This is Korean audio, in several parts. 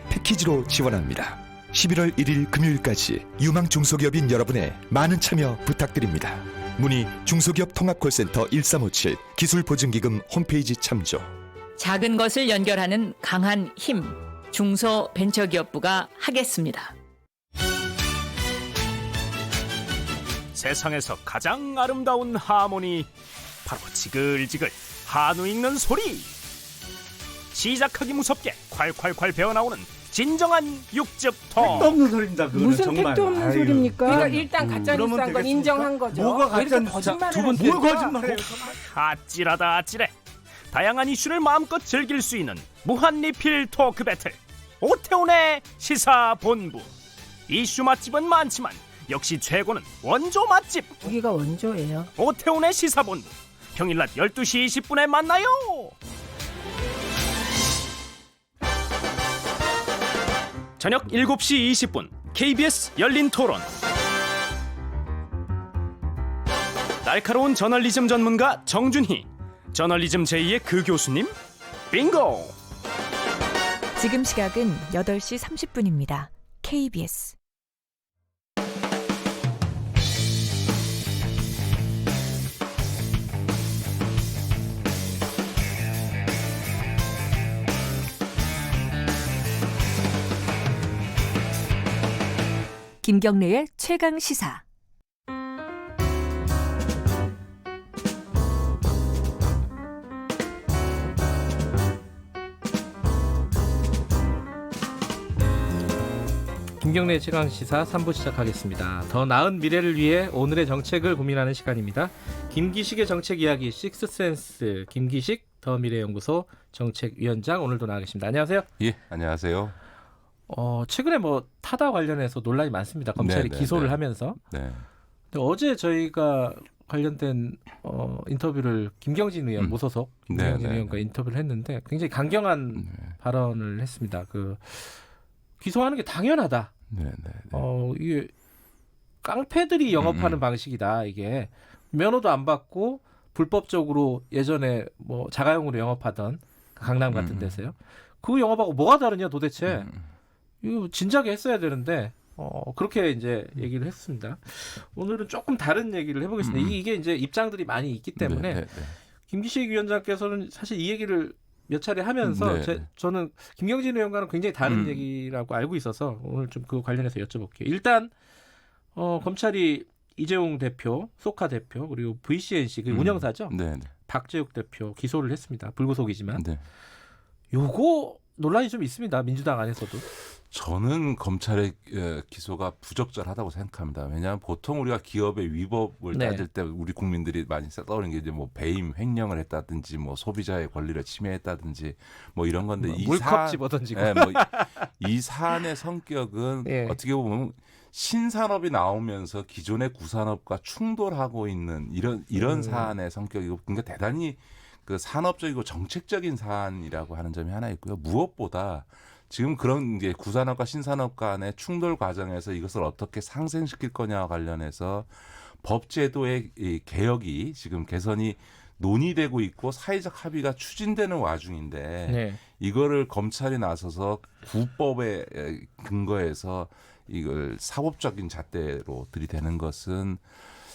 패키지로 지원합니다. 11월 1일 금요일까지 유망 중소기업인 여러분의 많은 참여 부탁드립니다. 문의 중소기업 통합콜센터 1357 기술보증기금 홈페이지 참조. 작은 것을 연결하는 강한 힘, 중소벤처기업부가 하겠습니다. 세상에서 가장 아름다운 하모니, 바로 지글지글 한우 익는 소리. 시작하기 무섭게 콸콸콸 배어나오는 진정한 육즙통. 택도 없는 소리입니다. 그거는 무슨 정말. 택도 없는 아유. 소리입니까? 그러니까 일단 가짜 그러면 뉴스한 건 되겠습니까? 인정한 거죠. 뭐가 가짜 왜 이렇게 뉴스야? 거짓말을 두 분 하십니까? 뭘 거짓말해요? 아찔하다 아찔해. 다양한 이슈를 마음껏 즐길 수 있는 무한리필 토크 배틀, 오태훈의 시사본부. 이슈 맛집은 많지만 역시 최고는 원조 맛집, 여기가 원조예요. 오태훈의 시사본부. 평일 낮 12시 20분에 만나요. 저녁 7시 20분 KBS 열린 토론. 날카로운 저널리즘 전문가 정준희, 저널리즘 제2의 그 교수님, 빙고. 지금 시각은 8시 30분입니다. KBS 김경래의 최강 시사. 김경래 최강 시사 3부 시작하겠습니다. 더 나은 미래를 위해 오늘의 정책을 고민하는 시간입니다. 김기식의 정책 이야기 식스센스, 김기식 더 미래연구소 정책위원장 오늘도 나와 계십니다. 안녕하세요. 예, 안녕하세요. 최근에 뭐 타다 관련해서 논란이 많습니다. 검찰이 기소를 하면서. 네. 근데 어제 저희가 관련된 인터뷰를 김경진 의원 무소속 김경진 의원과 인터뷰를 했는데 굉장히 강경한 발언을 했습니다. 기소하는 게 당연하다. 이게 깡패들이 영업하는 방식이다. 이게 면허도 안 받고 불법적으로 예전에 뭐 자가용으로 영업하던 강남 같은 데서요. 그 영업하고 뭐가 다르냐 도대체. 이거 진작에 했어야 되는데 그렇게 이제 얘기를 했습니다. 오늘은 조금 다른 얘기를 해보겠습니다. 이게 이제 입장들이 많이 있기 때문에 김기식 위원장께서는 사실 이 얘기를 몇 차례 하면서 저는 김경진 의원과는 굉장히 다른 얘기라고 알고 있어서 오늘 좀 그 관련해서 여쭤볼게요. 일단 검찰이 이재용 대표, 소카 대표 그리고 VCNC 그 운영사죠. 박재욱 대표 기소를 했습니다. 불구속이지만 요거 논란이 좀 있습니다. 민주당 안에서도. 저는 검찰의 기소가 부적절하다고 생각합니다. 왜냐하면 보통 우리가 기업의 위법을 따질 때 우리 국민들이 많이 떠오르는 게 이제 뭐 배임 횡령을 했다든지 뭐 소비자의 권리를 침해했다든지 뭐 이런 건데 물컵 집어던지고 이 사안의 성격은 어떻게 보면 신산업이 나오면서 기존의 구산업과 충돌하고 있는 이런 사안의 성격이고 그러니까 대단히 그 산업적이고 정책적인 사안이라고 하는 점이 하나 있고요. 무엇보다 지금 그런 게 구산업과 신산업 간의 충돌 과정에서 이것을 어떻게 상생시킬 거냐와 관련해서 법제도의 이 개혁이 지금 개선이 논의되고 있고 사회적 합의가 추진되는 와중인데 이거를 검찰이 나서서 구법에 근거해서 이걸 사법적인 잣대로 들이대는 것은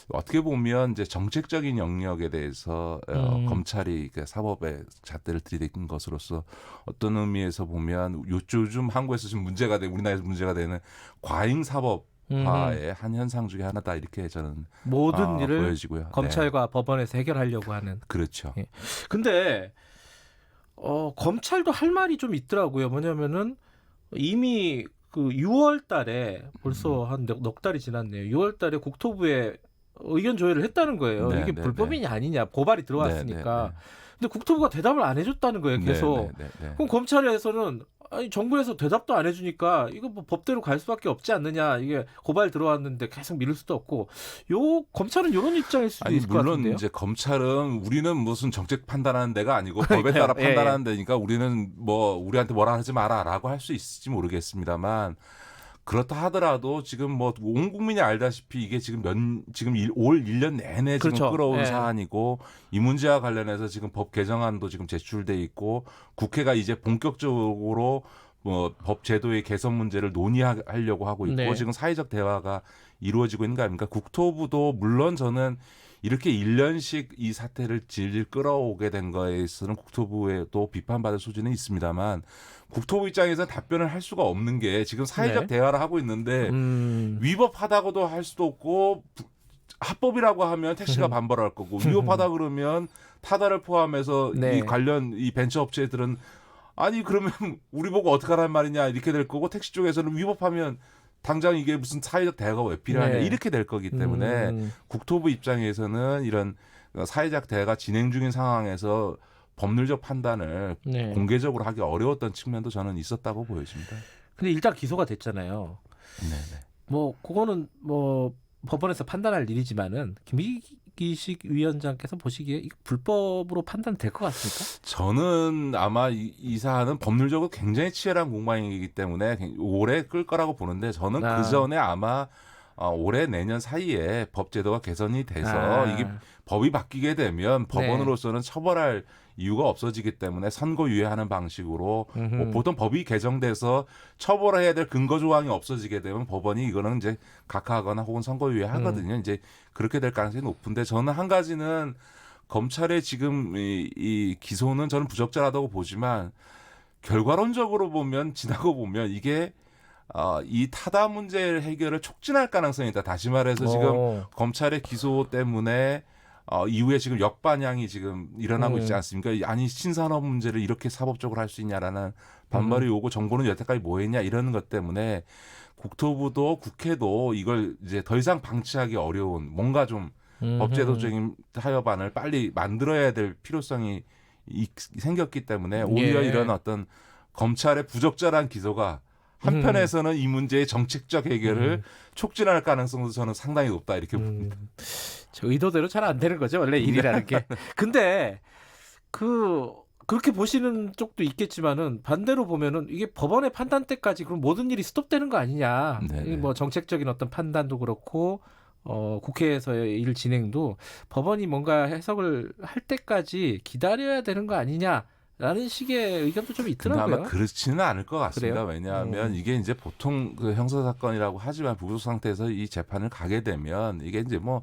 어떻게 보면 이제 정책적인 영역에 대해서 검찰이 그 사법의 잣대를 들이댄 것으로서 어떤 의미에서 보면 요즘 한국에서 지금 문제가 되고 우리나라에서 문제가 되는 과잉 사법화의 한 현상 중에 하나다 이렇게 저는 모든 일을 보여지고요. 검찰과 법원에서 해결하려고 하는. 그렇죠. 근데 검찰도 할 말이 좀 있더라고요. 뭐냐면은 이미 그 6월 달에 벌써 한 넉 달이 지났네요. 6월 달에 국토부에 의견 조회를 했다는 거예요. 이게 불법이냐 아니냐 고발이 들어왔으니까. 근데 국토부가 대답을 안 해줬다는 거예요. 계속. 그럼 검찰에서는 아니, 정부에서 대답도 안 해주니까 이거 뭐 법대로 갈 수밖에 없지 않느냐. 이게 고발 들어왔는데 계속 미룰 수도 없고. 검찰은 이런 입장일 수도 있을 것 같은데요. 물론 이제 검찰은 우리는 무슨 정책 판단하는 데가 아니고 법에 따라 판단하는 데니까 우리는 뭐 우리한테 뭐라 하지 마라라고 할 수 있을지 모르겠습니다만. 그렇다 하더라도 지금 뭐 온 국민이 알다시피 이게 지금 올 1년 내내 지금 끌어온 사안이고 이 문제와 관련해서 지금 법 개정안도 지금 제출돼 있고 국회가 이제 본격적으로 법 제도의 개선 문제를 논의하려고 하고 있고 네. 지금 사회적 대화가 이루어지고 있는 거 아닙니까? 국토부도 물론 저는 이렇게 1년씩 이 사태를 질질 끌어오게 된 거에 있어서는 국토부에도 비판받을 소지는 있습니다만 국토부 입장에서는 답변을 할 수가 없는 게 지금 사회적 네. 대화를 하고 있는데 위법하다고도 할 수도 없고 합법이라고 하면 택시가 반발할 거고 위법하다 그러면 타다를 포함해서 네. 이 관련 이 벤처 업체들은 아니 그러면 우리 보고 어떡하란 말이냐 이렇게 될 거고 택시 쪽에서는 위법하면 당장 이게 무슨 사회적 대화가 왜 필요하냐 네. 이렇게 될 거기 때문에 국토부 입장에서는 이런 사회적 대화가 진행 중인 상황에서 법률적 판단을 네. 공개적으로 하기 어려웠던 측면도 저는 있었다고 보여집니다. 근데 일단 기소가 됐잖아요. 네네. 뭐 그거는 뭐 법원에서 판단할 일이지만은 김기식 위원장께서 보시기에 이거 불법으로 판단될 것 같습니까? 저는 아마 이 사안은 법률적으로 굉장히 치열한 공방이기 때문에 오래 끌 거라고 보는데 저는 그 전에 아마 올해 내년 사이에 법 제도가 개선이 돼서 이게 법이 바뀌게 되면 법원으로서는 처벌할 이유가 없어지기 때문에 선고유예하는 방식으로 뭐 보통 법이 개정돼서 처벌해야 될 근거 조항이 없어지게 되면 법원이 이거는 이제 각하하거나 혹은 선고유예하거든요. 이제 그렇게 될 가능성이 높은데 저는 한 가지는 검찰의 지금 이 기소는 저는 부적절하다고 보지만 결과론적으로 보면 지나고 보면 이게 이 타다 문제 해결을 촉진할 가능성이 있다. 다시 말해서 지금 검찰의 기소 때문에 이후에 지금 역반향이 지금 일어나고 있지 않습니까? 아니 신산업 문제를 이렇게 사법적으로 할 수 있냐라는 반발이 오고 정부는 여태까지 뭐 했냐 이러는 것 때문에 국토부도 국회도 이걸 이제 더 이상 방치하기 어려운 뭔가 좀 법제도적인 타협안을 빨리 만들어야 될 필요성이 생겼기 때문에 오히려 이런 어떤 검찰의 부적절한 기소가 한편에서는 이 문제의 정책적 해결을 촉진할 가능성도 저는 상당히 높다 이렇게 봅니다. 저 의도대로 잘 안 되는 거죠 원래 일이라는 게. 근데 그렇게 보시는 쪽도 있겠지만은 반대로 보면은 이게 법원의 판단 때까지 그럼 모든 일이 스톱되는 거 아니냐. 네네. 뭐 정책적인 어떤 판단도 그렇고 국회에서의 일 진행도 법원이 뭔가 해석을 할 때까지 기다려야 되는 거 아니냐라는 식의 의견도 좀 근데 있더라고요. 아마 그렇지는 않을 것 같습니다. 그래요? 왜냐하면 이게 이제 보통 그 형사 사건이라고 하지만 부부속 상태에서 이 재판을 가게 되면 이게 이제 뭐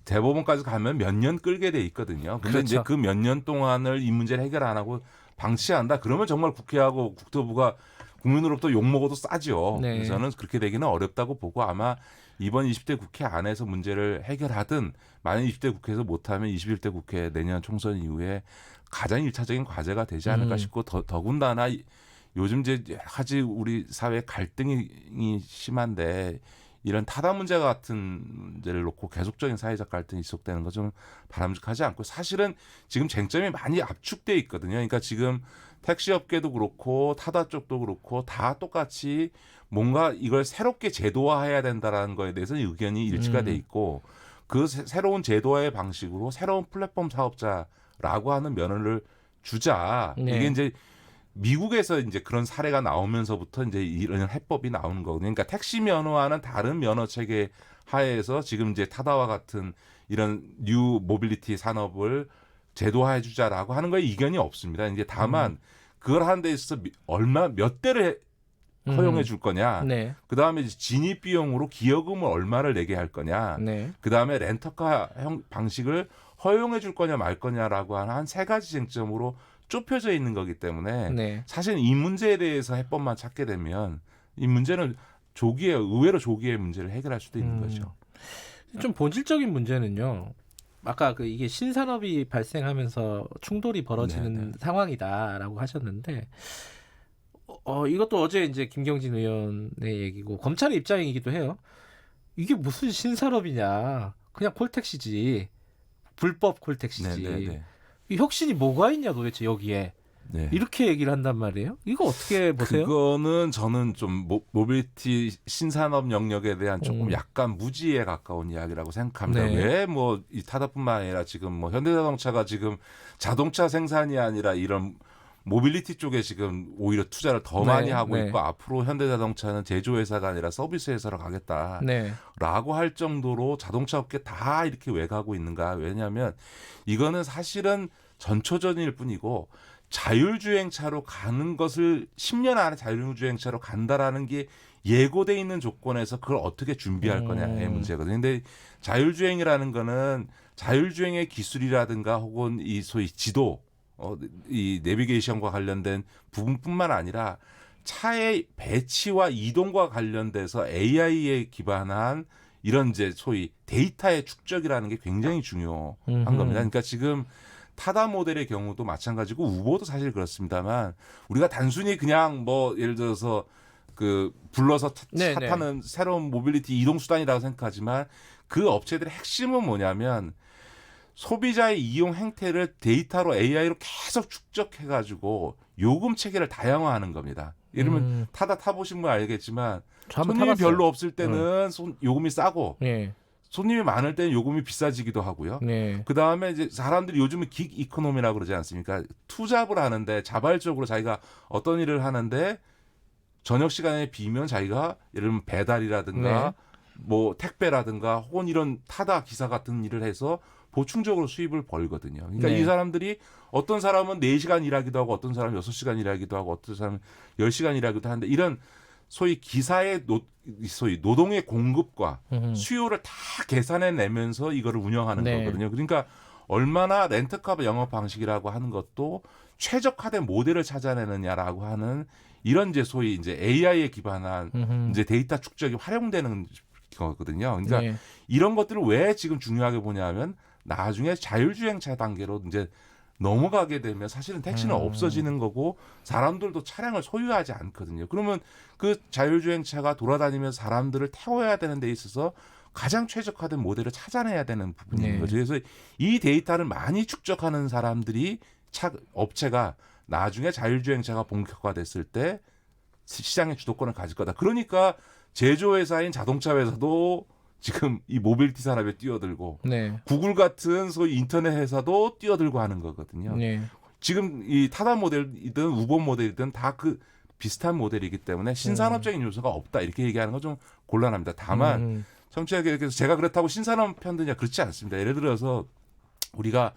대법원까지 가면 몇 년 끌게 돼 있거든요. 근데 그렇죠. 이제 그 몇 년 동안을 이 문제를 해결 안 하고 방치한다. 그러면 정말 국회하고 국토부가 국민으로부터 욕 먹어도 싸죠. 네. 그래서 저는 그렇게 되기는 어렵다고 보고 아마 이번 20대 국회 안에서 문제를 해결하든 만약 20대 국회에서 못하면 21대 국회 내년 총선 이후에 가장 1차적인 과제가 되지 않을까 싶고 더군다나 요즘 이제 하지 우리 사회 갈등이 심한데 이런 타다 문제 같은 문제를 놓고 계속적인 사회적 갈등이 지속되는 거 좀 바람직하지 않고 사실은 지금 쟁점이 많이 압축돼 있거든요. 그러니까 지금 택시업계도 그렇고 타다 쪽도 그렇고 다 똑같이 뭔가 이걸 새롭게 제도화해야 된다라는 거에 대해서 의견이 일치가 돼 있고 그 새로운 제도화의 방식으로 새로운 플랫폼 사업자라고 하는 면허를 주자. 네. 이게 이제 미국에서 이제 그런 사례가 나오면서부터 이제 이런 해법이 나오는 거거든요. 그러니까 택시 면허와는 다른 면허 체계 하에서 지금 이제 타다와 같은 이런 뉴 모빌리티 산업을 제도화해 주자라고 하는 거에 이견이 없습니다. 이제 다만 그걸 하는 데 있어서 몇 대를 허용해 줄 거냐. 네. 그다음에 진입 비용으로 기여금을 얼마를 내게 할 거냐. 네. 그다음에 렌터카 방식을 허용해 줄 거냐 말 거냐라고 하는 한 세 가지 쟁점으로 좁혀져 있는 거기 때문에 네. 사실 이 문제에 대해서 해법만 찾게 되면 이 문제는 의외로 조기에 문제를 해결할 수도 있는 거죠. 좀 본질적인 문제는요. 아까 이게 신산업이 발생하면서 충돌이 벌어지는 네네. 상황이다라고 하셨는데 이것도 어제 이제 김경진 의원의 얘기고 검찰의 입장이기도 해요. 이게 무슨 신산업이냐. 그냥 콜택시지. 불법 콜택시지. 네네네. 이 혁신이 뭐가 있냐 도대체 여기에. 네. 이렇게 얘기를 한단 말이에요. 이거 어떻게 보세요? 그거는 저는 좀 모빌리티 신산업 영역에 대한 조금 약간 무지에 가까운 이야기라고 생각합니다. 네. 왜 뭐 이 타다뿐만 아니라 지금 뭐 현대자동차가 지금 자동차 생산이 아니라 이런 모빌리티 쪽에 지금 오히려 투자를 더 네, 많이 하고 네. 있고 앞으로 현대자동차는 제조회사가 아니라 서비스 회사로 가겠다라고 네. 할 정도로 자동차 업계 다 이렇게 왜 가고 있는가? 왜냐하면 이거는 사실은 전초전일 뿐이고 자율주행차로 가는 것을 10년 안에 자율주행차로 간다라는 게 예고돼 있는 조건에서 그걸 어떻게 준비할 거냐의 문제거든요. 근데 자율주행이라는 거는 자율주행의 기술이라든가 혹은 이 소위 지도, 이 내비게이션과 관련된 부분뿐만 아니라 차의 배치와 이동과 관련돼서 AI에 기반한 이런 이제 소위 데이터의 축적이라는 게 굉장히 중요한 겁니다. 그러니까 지금 타다 모델의 경우도 마찬가지고 우버도 사실 그렇습니다만 우리가 단순히 그냥 뭐 예를 들어서 그 불러서 차 타는 새로운 모빌리티 이동 수단이라고 생각하지만 그 업체들의 핵심은 뭐냐면 소비자의 이용 행태를 데이터로 AI로 계속 축적해 가지고 요금 체계를 다양화하는 겁니다. 예를 들면 타다 타보신 분 알겠지만 손님이 별로 없을 때는 요금이 싸고 손님이 많을 때는 요금이 비싸지기도 하고요. 그 다음에 이제 사람들이 요즘은 긱 이코노미라고 그러지 않습니까? 투잡을 하는데 자발적으로 자기가 어떤 일을 하는데 저녁 시간에 비면 자기가 예를 들면 배달이라든가 뭐 택배라든가 혹은 이런 타다 기사 같은 일을 해서 보충적으로 수입을 벌거든요. 그러니까 이 사람들이 어떤 사람은 4시간 일하기도 하고 어떤 사람은 6시간 일하기도 하고 어떤 사람은 10시간 일하기도 하는데 이런 소위 기사의 소위 노동의 공급과 수요를 다 계산해 내면서 이거를 운영하는 거거든요. 그러니까 얼마나 렌트카 영업 방식이라고 하는 것도 최적화된 모델을 찾아내느냐라고 하는 이런 이제 소위 이제 AI에 기반한 이제 데이터 축적이 활용되는 거거든요. 그러니까 이런 것들을 왜 지금 중요하게 보냐면 나중에 자율주행차 단계로 이제 넘어가게 되면 사실은 택시는 없어지는 거고 사람들도 차량을 소유하지 않거든요. 그러면 그 자율주행차가 돌아다니면서 사람들을 태워야 되는 데 있어서 가장 최적화된 모델을 찾아내야 되는 부분인 거죠. 그래서 이 데이터를 많이 축적하는 사람들이 업체가 나중에 자율주행차가 본격화됐을 때 시장의 주도권을 가질 거다. 그러니까 제조회사인 자동차 회사도 지금 이 모빌리티 산업에 뛰어들고 구글 같은 소위 인터넷 회사도 뛰어들고 하는 거거든요. 지금 이 타다 모델이든 우버 모델이든 다 그 비슷한 모델이기 때문에 신산업적인 요소가 없다 이렇게 얘기하는 건 좀 곤란합니다. 다만 청취자께서 제가 그렇다고 신산업 편드냐 그렇지 않습니다. 예를 들어서 우리가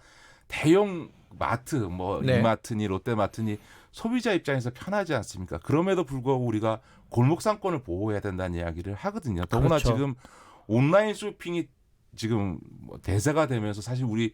대형 마트 뭐 이마트니 롯데마트니 소비자 입장에서 편하지 않습니까? 그럼에도 불구하고 우리가 골목 상권을 보호해야 된다는 이야기를 하거든요. 더구나 지금 온라인 쇼핑이 지금 대세가 되면서 사실 우리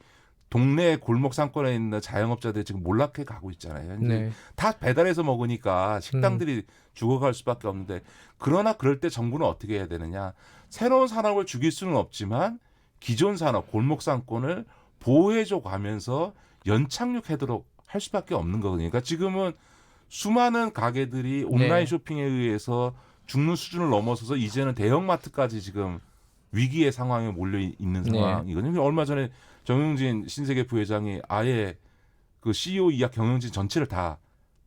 동네 골목 상권에 있는 자영업자들이 지금 몰락해 가고 있잖아요. 다 배달해서 먹으니까 식당들이 죽어갈 수밖에 없는데 그러나 그럴 때 정부는 어떻게 해야 되느냐. 새로운 산업을 죽일 수는 없지만 기존 산업 골목 상권을 보호해줘 가면서 연착륙하도록 할 수밖에 없는 거거든요. 그러니까 지금은 수많은 가게들이 온라인 쇼핑에 의해서 죽는 수준을 넘어서서 이제는 대형마트까지 지금 위기의 상황에 몰려 있는 상황이거든요. 얼마 전에 정영진 신세계 부회장이 아예 그 CEO 이하 경영진 전체를 다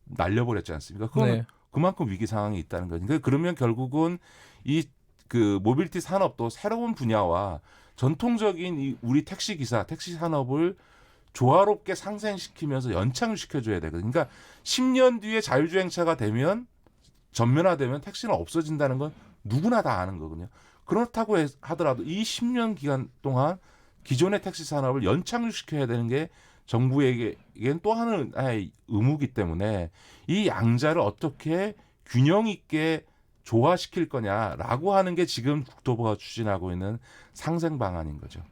날려버렸지 않습니까? 그건 그만큼 위기 상황에 있다는 거죠. 그러니까 그러면 결국은 이 그 모빌리티 산업도 새로운 분야와 전통적인 이 우리 택시 기사, 택시 산업을 조화롭게 상생시키면서 연착시켜줘야 되거든요. 그러니까 10년 뒤에 자율주행차가 되면 전면화되면 택시는 없어진다는 건 누구나 다 아는 거거든요. 그렇다고 하더라도 이 10년 기간 동안 기존의 택시 산업을 연착륙시켜야 되는 게 정부에게는 또 하나의 의무이기 때문에 이 양자를 어떻게 균형 있게 조화시킬 거냐라고 하는 게 지금 국토부가 추진하고 있는 상생 방안인 거죠.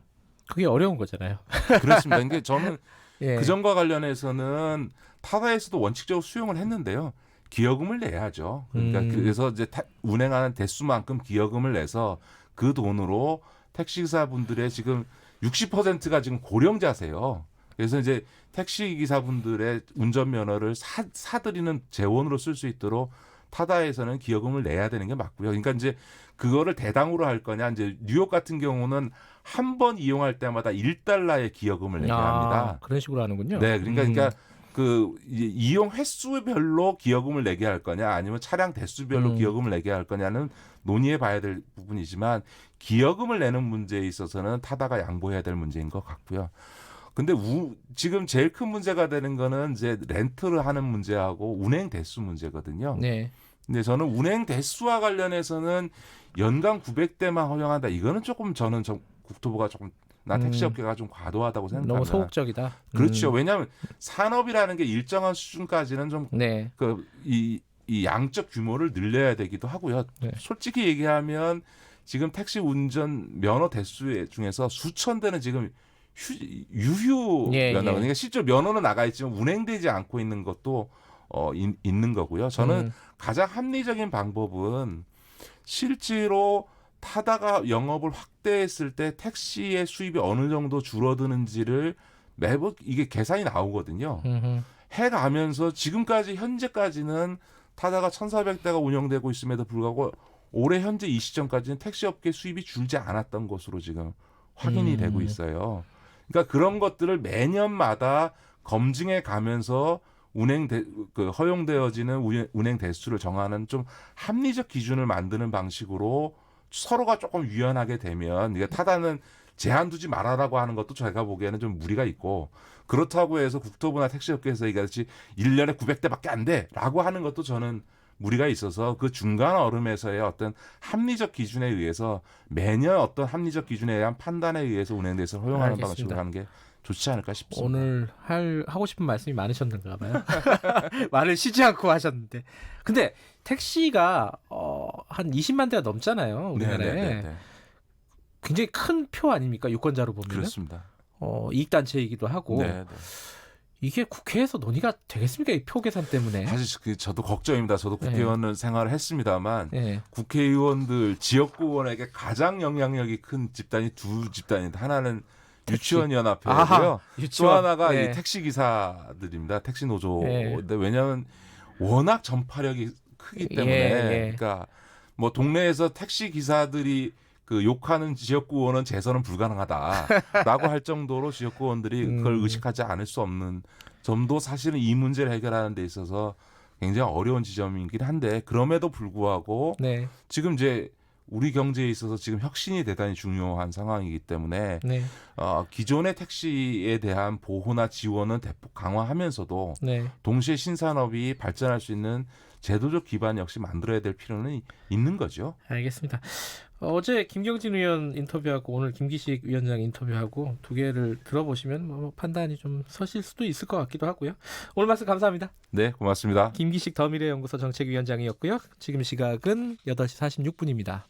그게 어려운 거잖아요. 그렇습니다. 그러니까 저는 그전과 관련해서는 타다에서도 원칙적으로 수용을 했는데요. 기여금을 내야죠. 그러니까 그래서 이제 운행하는 대수만큼 기여금을 내서 그 돈으로 택시기사분들의 지금 60%가 지금 고령자세요. 그래서 이제 택시기사분들의 운전면허를 사들이는 재원으로 쓸 수 있도록 타다에서는 기여금을 내야 되는 게 맞고요. 그러니까 이제 그거를 대당으로 할 거냐. 이제 뉴욕 같은 경우는 한 번 이용할 때마다 $1의 기여금을 내야 합니다. 그런 식으로 하는군요. 네, 그러니까 그 이용 횟수별로 기여금을 내게 할 거냐, 아니면 차량 대수별로 기여금을 내게 할 거냐는 논의해 봐야 될 부분이지만 기여금을 내는 문제에 있어서는 타다가 양보해야 될 문제인 것 같고요. 근데 지금 제일 큰 문제가 되는 거는 이제 렌트를 하는 문제하고 운행 대수 문제거든요. 근데 저는 운행 대수와 관련해서는 연간 900대만 허용한다. 이거는 조금 저는 국토부가 조금 난 택시업계가 좀 과도하다고 생각합니다. 너무 소극적이다. 그렇죠. 왜냐하면 산업이라는 게 일정한 수준까지는 좀 네. 이 양적 규모를 늘려야 되기도 하고요. 네. 솔직히 얘기하면 지금 택시 운전 면허 대수 중에서 수천 대는 지금 유휴 면허, 그러니까 실제로 면허는 나가 있지만 운행되지 않고 있는 것도 있는 거고요. 저는 가장 합리적인 방법은 실제로 타다가 영업을 확대했을 때 택시의 수입이 어느 정도 줄어드는지를 매번 이게 계산이 나오거든요. 해가면서 지금까지 현재까지는 타다가 1,400대가 운영되고 있음에도 불구하고 올해 현재 이 시점까지는 택시업계 수입이 줄지 않았던 것으로 지금 확인이 되고 있어요. 그러니까 그런 것들을 매년마다 검증해 가면서 허용되어지는 운행 대수를 정하는 좀 합리적 기준을 만드는 방식으로 서로가 조금 유연하게 되면 이게 타다는 제한 두지 말아라고 하는 것도 제가 보기에는 좀 무리가 있고 그렇다고 해서 국토부나 택시업계에서 이같이 1년에 900대밖에 안 돼라고 하는 것도 저는 무리가 있어서 그 중간 얼음에서의 어떤 합리적 기준에 의해서 매년 어떤 합리적 기준에 의한 판단에 의해서 운행돼서 허용하는 방식으로 하는 게 좋지 않을까 싶습니다. 오늘 하고 싶은 말씀이 많으셨는가 봐요. 말을 쉬지 않고 하셨는데. 근데 택시가 한 20만 대가 넘잖아요. 우리나라에. 네. 굉장히 큰 표 아닙니까? 유권자로 보면. 그렇습니다. 이익단체이기도 하고. 네. 이게 국회에서 논의가 되겠습니까? 이 표 계산 때문에. 사실 저도 걱정입니다. 저도 국회의원을 생활을 했습니다만 네. 국회의원들 지역구원에게 가장 영향력이 큰 집단이 두 집단인데 하나는 유치원연합회고요. 또 하나가 이 택시 기사들입니다. 택시 노조. 근데 왜냐하면 워낙 전파력이 크기 때문에 그러니까 뭐 동네에서 택시 기사들이 그 욕하는 지역구 의원은 재선은 불가능하다라고 할 정도로 지역구 의원들이 그걸 의식하지 않을 수 없는 점도 사실은 이 문제를 해결하는 데 있어서 굉장히 어려운 지점이긴 한데 그럼에도 불구하고 지금 이제 우리 경제에 있어서 지금 혁신이 대단히 중요한 상황이기 때문에 기존의 택시에 대한 보호나 지원은 대폭 강화하면서도 동시에 신산업이 발전할 수 있는 제도적 기반 역시 만들어야 될 필요는 있는 거죠. 알겠습니다. 어제 김경진 의원 인터뷰하고 오늘 김기식 위원장 인터뷰하고 두 개를 들어보시면 뭐 판단이 좀 서실 수도 있을 것 같기도 하고요. 오늘 말씀 감사합니다. 네, 고맙습니다. 김기식 더미래연구소 정책위원장이었고요. 지금 시각은 8시 46분입니다.